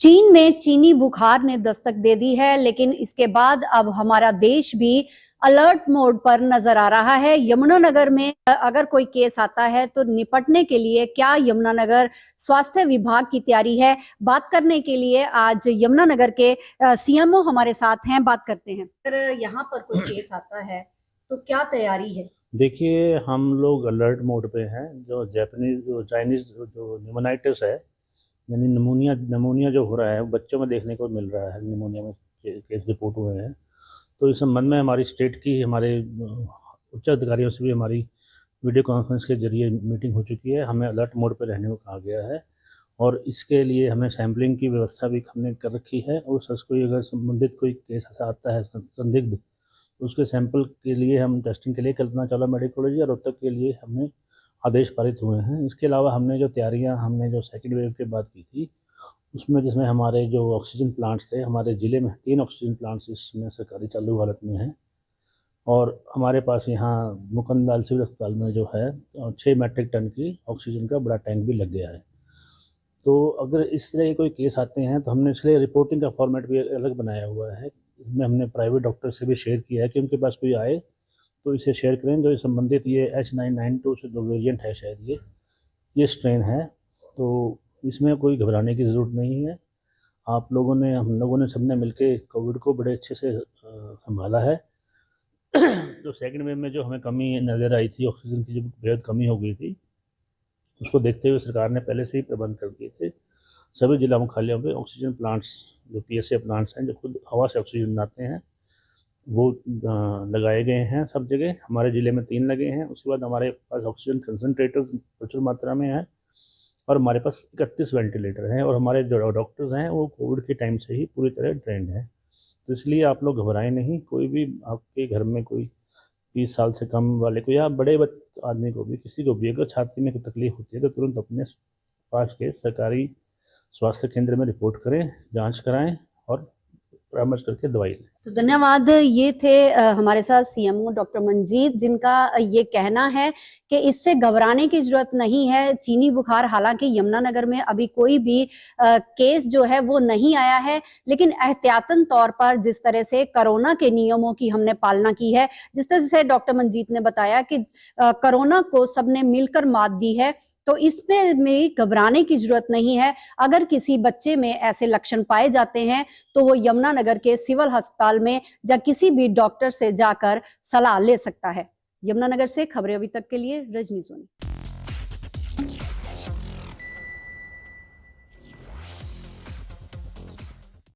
चीन में चीनी बुखार ने दस्तक दे दी है, लेकिन इसके बाद अब हमारा देश भी अलर्ट मोड पर नजर आ रहा है। यमुनानगर में अगर कोई केस आता है तो निपटने के लिए क्या यमुनानगर स्वास्थ्य विभाग की तैयारी है, बात करने के लिए आज यमुनानगर के सीएमओ हमारे साथ हैं। बात करते हैं। अगर यहाँ पर कोई केस आता है तो क्या तैयारी है? देखिए, हम लोग अलर्ट मोड पे हैं। जो चाइनीज जो निमोनाइटिस है, यानी नमूनिया जो हो रहा है वो बच्चों में देखने को मिल रहा है। निमोनिया में केस रिपोर्ट हुए हैं। तो इस संबंध में हमारी स्टेट की हमारे उच्च अधिकारियों से भी हमारी वीडियो कॉन्फ्रेंस के जरिए मीटिंग हो चुकी है। हमें अलर्ट मोड पर रहने को कहा गया है और इसके लिए हमें सैम्पलिंग की व्यवस्था भी हमने कर रखी है। और कोई अगर संबंधित कोई केस ऐसा आता है संदिग्ध, तो उसके सैंपल के लिए हम टेस्टिंग के लिए कल्पना चावला मेडिकल कॉलेज और रोहतक के लिए हमने आदेश पारित हुए हैं। इसके अलावा हमने जो सेकेंड वेव की बात की थी, उसमें जिसमें हमारे जो ऑक्सीजन प्लांट्स थे, हमारे ज़िले में 3 ऑक्सीजन प्लांट्स इसमें सरकारी चालू हालत में हैं। और हमारे पास यहाँ मुकंदलाल सिविल अस्पताल में जो है 6 मैट्रिक टन की ऑक्सीजन का बड़ा टैंक भी लग गया है। तो अगर इस तरह के कोई केस आते हैं तो हमने इसलिए रिपोर्टिंग का फॉर्मेट भी अलग बनाया हुआ है। इसमें हमने प्राइवेट डॉक्टर से भी शेयर किया है कि उनके पास कोई आए तो इसे शेयर करें। जो संबंधित ये H992 से जो वेरिएंट है, शायद ये स्ट्रेन है, तो इसमें कोई घबराने की ज़रूरत नहीं है। हम लोगों ने सबने मिलके कोविड को बड़े अच्छे से संभाला है। जो सेकंड वेव में जो हमें कमी नज़र आई थी, ऑक्सीजन की जो बेहद कमी हो गई थी, उसको देखते हुए सरकार ने पहले से ही प्रबंध कर दिए थे। सभी जिला मुख्यालयों पे ऑक्सीजन प्लांट्स, जो PSA प्लांट्स हैं, जो खुद हवा से ऑक्सीजन बनाते हैं, वो लगाए गए हैं सब जगह। हमारे ज़िले में 3 लगे हैं। उसके बाद हमारे पास ऑक्सीजन कंसनट्रेटर्स प्रचुर मात्रा में हैं और हमारे पास 31 वेंटिलेटर हैं। और हमारे जो डॉक्टर्स हैं वो कोविड के टाइम से ही पूरी तरह ट्रेंड हैं। तो इसलिए आप लोग घबराएं नहीं। कोई भी आपके घर में कोई 30 साल से कम वाले को या बड़े आदमी को भी, किसी को भी अगर छाती में कोई तकलीफ होती है तो तुरंत अपने पास के सरकारी स्वास्थ्य केंद्र में रिपोर्ट करें, जांच कराएं और परामर्श करके दवाई लें। तो धन्यवाद। ये थे हमारे साथ सीएमओ डॉक्टर मंजीत, जिनका ये कहना है कि इससे घबराने की जरूरत नहीं है। चीनी बुखार, हालांकि यमुनानगर में अभी कोई भी केस जो है वो नहीं आया है, लेकिन एहतियातन तौर पर जिस तरह से कोरोना के नियमों की हमने पालना की है, जिस तरह से डॉक्टर मंजीत ने बताया कि कोरोना को सबने मिलकर मात दी है, तो इसमें घबराने की जरूरत नहीं है। अगर किसी बच्चे में ऐसे लक्षण पाए जाते हैं तो वो यमुनानगर के सिविल अस्पताल में या किसी भी डॉक्टर से जाकर सलाह ले सकता है। यमुनानगर से खबरें अभी तक के लिए रजनी सोनी।